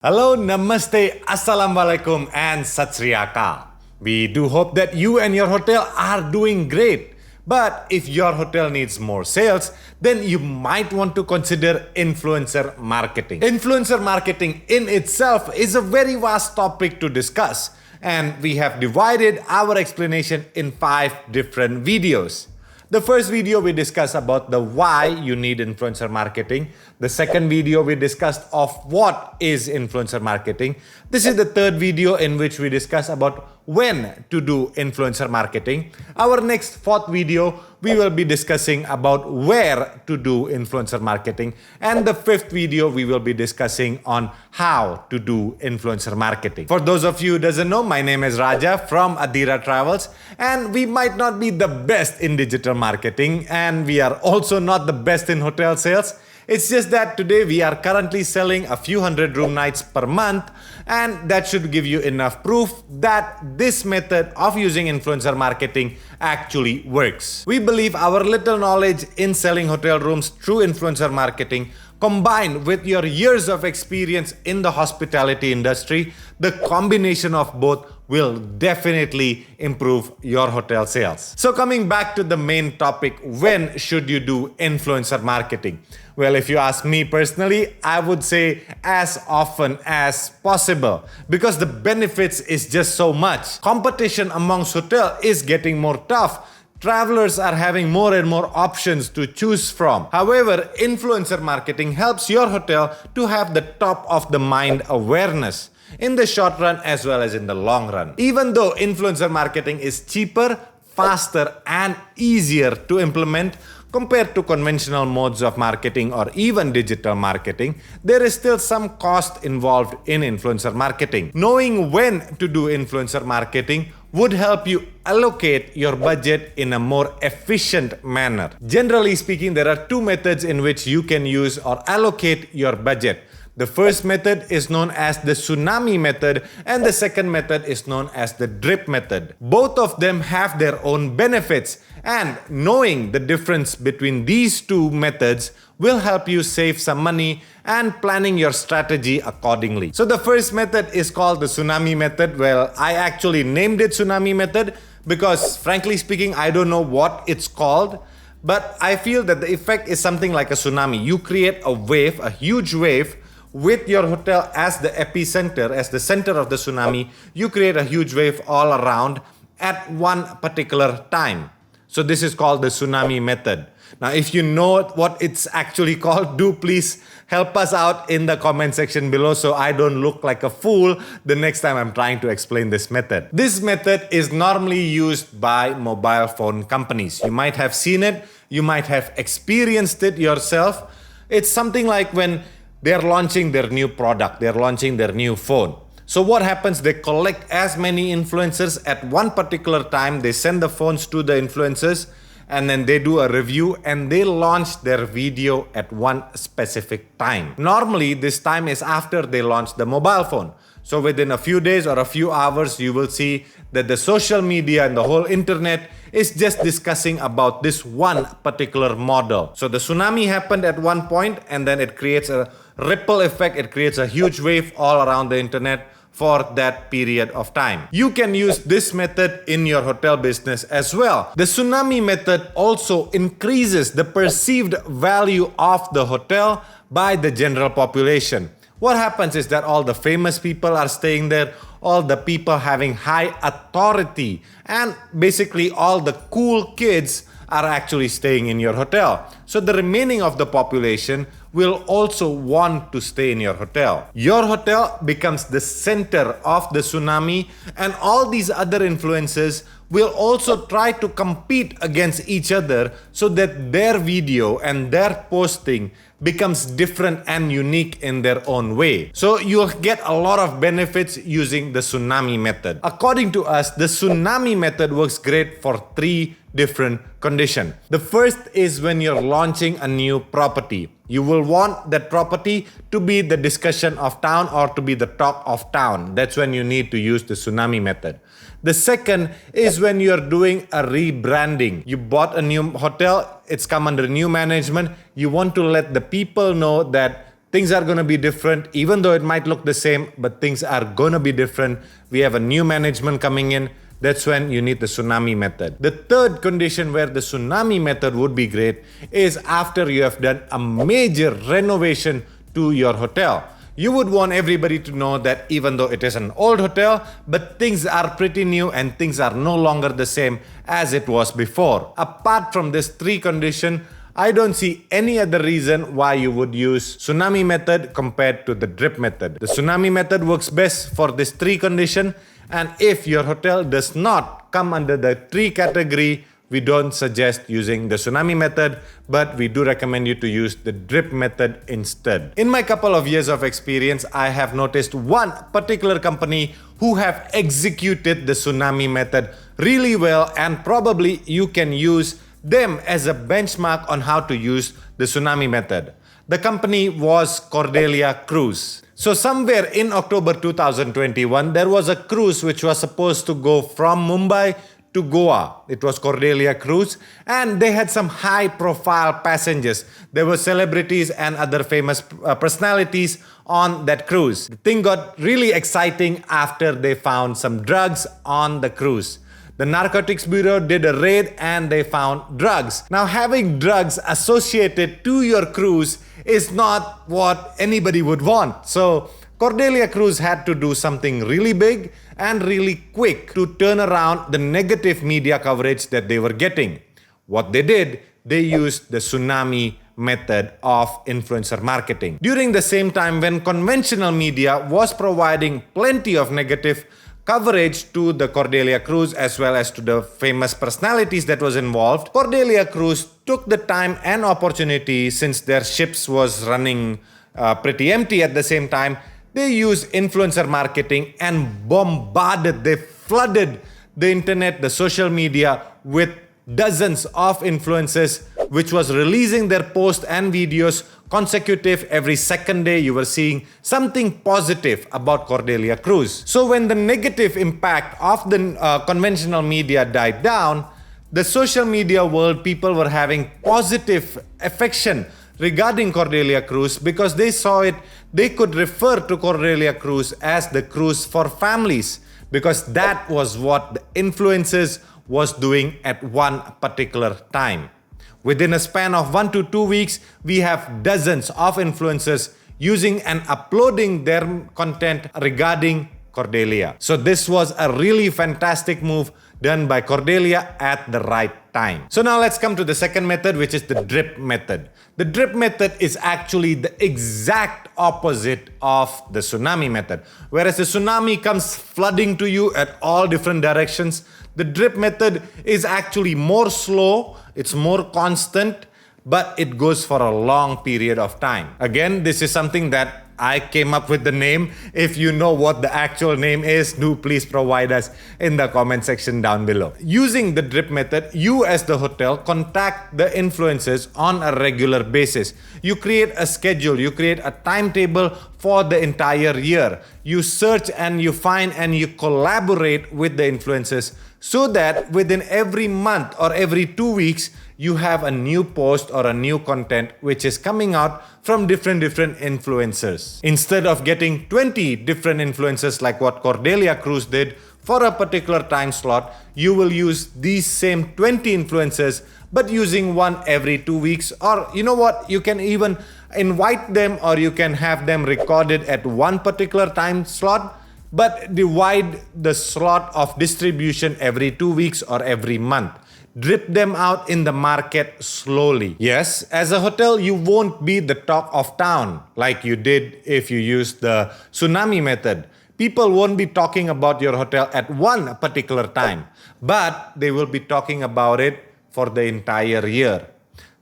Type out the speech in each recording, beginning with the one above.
Hello, Namaste, Assalamualaikum, and Sat Sri Akal. We do hope that you and your hotel are doing great. But if your hotel needs more sales, then you might want to consider influencer marketing. Influencer marketing in itself is a very vast topic to discuss, and we have divided our explanation in 5 different videos. The first video we discussed about the why you need influencer marketing. The second video we discussed of what is influencer marketing. This is the third video in which we discuss about when to do influencer marketing. Our next fourth video, we will be discussing about where to do influencer marketing. And the fifth video, we will be discussing on how to do influencer marketing. For those of you who doesn't know, my name is Raja from Adira Travels, and we might not be the best in digital marketing, and we are also not the best in hotel sales. It's just that today we are currently selling a few hundred room nights per month, and that should give you enough proof that this method of using influencer marketing actually works. We believe our little knowledge in selling hotel rooms through influencer marketing, combined with your years of experience in the hospitality industry, the combination of both will definitely improve your hotel sales. So coming back to the main topic, when should you do influencer marketing? Well, if you ask me personally, I would say as often as possible, because the benefits is just so much. Competition amongst hotels is getting more tough. Travelers are having more and more options to choose from. However, influencer marketing helps your hotel to have the top of the mind awareness in the short run as well as in the long run. Even though influencer marketing is cheaper, faster, and easier to implement compared to conventional modes of marketing or even digital marketing, there is still some cost involved in influencer marketing. Knowing when to do influencer marketing would help you allocate your budget in a more efficient manner. Generally speaking, there are 2 methods in which you can use or allocate your budget. The first method is known as the tsunami method, and the second method is known as the drip method. Both of them have their own benefits, and knowing the difference between these 2 methods will help you save some money and planning your strategy accordingly. So the first method is called the tsunami method. Well, I actually named it tsunami method because frankly speaking, I don't know what it's called. But I feel that the effect is something like a tsunami. You create a wave, a huge wave, with your hotel as the epicenter, as the center of the tsunami. You create a huge wave all around at one particular time. So this is called the tsunami method. Now, if you know what it's actually called, do please help us out in the comment section below so I don't look like a fool the next time I'm trying to explain this method. This method is normally used by mobile phone companies. You might have seen it, you might have experienced it yourself. It's something like when they're launching their new product, they're launching their new phone. So what happens, they collect as many influencers at one particular time, they send the phones to the influencers, and then they do a review and they launch their video at one specific time. Normally, this time is after they launch the mobile phone. So within a few days or a few hours, you will see that the social media and the whole internet is just discussing about this one particular model. So the tsunami happened at one point, and then it creates a ripple effect. It creates a huge wave all around the internet for that period of time. You can use this method in your hotel business as well. The tsunami method also increases the perceived value of the hotel by the general population. What happens is that all the famous people are staying there, all the people having high authority, and basically all the cool kids are actually staying in your hotel. So the remaining of the population will also want to stay in your hotel. Your hotel becomes the center of the tsunami, and all these other influencers will also try to compete against each other so that their video and their posting becomes different and unique in their own way. So you'll get a lot of benefits using the tsunami method. According to us, the tsunami method works great for 3 different conditions. The first is when you're launching a new property. You will want that property to be the discussion of town or to be the talk of town. That's when you need to use the tsunami method. The second is when you're doing a rebranding. You bought a new hotel, it's come under new management. You want to let the people know that Things are going to be different, even though it might look the same, but things are going to be different. We have a new management coming in. That's when you need the tsunami method. The third condition where the tsunami method would be great is after you have done a major renovation to your hotel. You would want everybody to know that even though it is an old hotel, but things are pretty new and things are no longer the same as it was before. Apart from this three condition, I don't see any other reason why you would use tsunami method compared to the drip method. The tsunami method works best for this three condition, and if your hotel does not come under the three category, we don't suggest using the tsunami method, but we do recommend you to use the drip method instead. In my couple of years of experience, I have noticed one particular company who have executed the tsunami method really well, and probably you can use them as a benchmark on how to use the tsunami method. The company was Cordelia Cruise. So somewhere in October 2021, there was a cruise which was supposed to go from Mumbai to Goa. It was Cordelia Cruise, and they had some high-profile passengers. There were celebrities and other famous personalities on that cruise. The thing got really exciting after they found some drugs on the cruise. The Narcotics Bureau did a raid and they found drugs. Now, having drugs associated to your cruise is not what anybody would want. So Cordelia Cruise had to do something really big and really quick to turn around the negative media coverage that they were getting. What they did, they used the tsunami method of influencer marketing. During the same time when conventional media was providing plenty of negative coverage to the Cordelia Cruise as well as to the famous personalities that was involved, Cordelia Cruise took the time and opportunity, since their ships was running pretty empty at the same time. They used influencer marketing and bombarded, they flooded the internet, the social media with dozens of influencers which was releasing their posts and videos consecutive. Every second day you were seeing something positive about Cordelia Cruise. So when the negative impact of the conventional media died down, the social media world, people were having positive affection regarding Cordelia Cruise because they saw it, they could refer to Cordelia Cruise as the cruise for families, because that was what the influencers was doing at one particular time. Within a span of 1 to 2 weeks, we have dozens of influencers using and uploading their content regarding Cordelia. So this was a really fantastic move done by Cordelia at the right time. So now let's come to the second method, which is the drip method. The drip method is actually the exact opposite of the tsunami method. Whereas the tsunami comes flooding to you at all different directions, the drip method is actually more slow, it's more constant, but it goes for a long period of time. Again, this is something that I came up with the name. If you know what the actual name is, do please provide us in the comment section down below. Using the drip method, you as the hotel contact the influencers on a regular basis. You create a schedule, you create a timetable for the entire year. You search and you find and you collaborate with the influencers so that within every month or every 2 weeks, you have a new post or a new content which is coming out from different influencers. Instead of getting 20 different influencers like what Cordelia Cruise did for a particular time slot, you will use these same 20 influencers but using one every 2 weeks. Or you know what, you can even invite them or you can have them recorded at one particular time slot, but divide the slot of distribution every 2 weeks or every month. Drip them out in the market slowly. Yes, as a hotel, you won't be the talk of town like you did if you used the tsunami method. People won't be talking about your hotel at one particular time, but they will be talking about it for the entire year.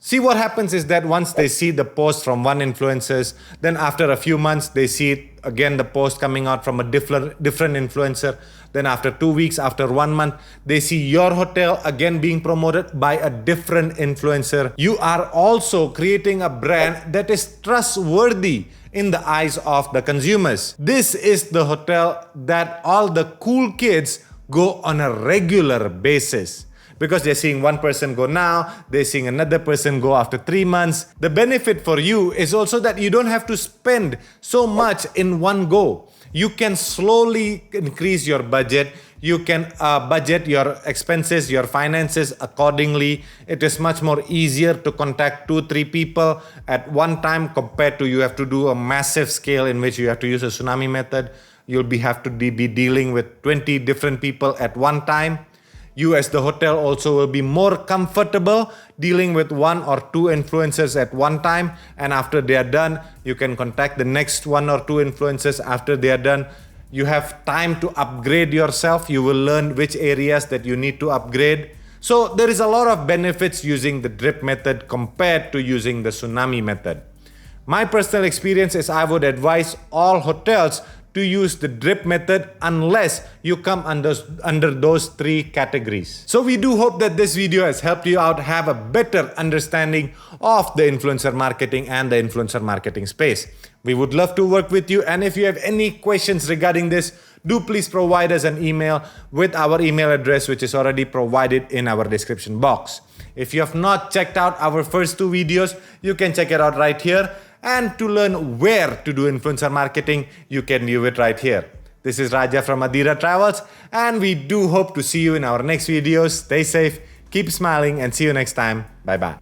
See, what happens is that once they see the post from one influencer, then after a few months, they see again the post coming out from a different influencer. Then after 2 weeks, after 1 month, they see your hotel again being promoted by a different influencer. You are also creating a brand that is trustworthy in the eyes of the consumers. This is the hotel that all the cool kids go on a regular basis. because they're seeing one person go now, they're seeing another person go after 3 months. The benefit for you is also that you don't have to spend so much in one go. You can slowly increase your budget. You can budget your expenses, your finances accordingly. It is much more easier to contact 2-3 people at one time compared to you have to do a massive scale in which you have to use a tsunami method. You'll have to be dealing with 20 different people at one time. You as the hotel also will be more comfortable dealing with 1 or 2 influencers at one time, and after they are done, you can contact the next 1 or 2 influencers after they are done. You have time to upgrade yourself. You will learn which areas that you need to upgrade. So there is a lot of benefits using the drip method compared to using the tsunami method. My personal experience is I would advise all hotels to use the drip method unless you come under those 3 categories. So we do hope that this video has helped you out have a better understanding of the influencer marketing and the influencer marketing space. We would love to work with you, and if you have any questions regarding this, do please provide us an email with our email address, which is already provided in our description box. If you have not checked out our first 2 videos, you can check it out right here. And to learn where to do influencer marketing, you can view it right here. This is Raja from Adira Travels, and we do hope to see you in our next videos. Stay safe, keep smiling, and see you next time. Bye-bye.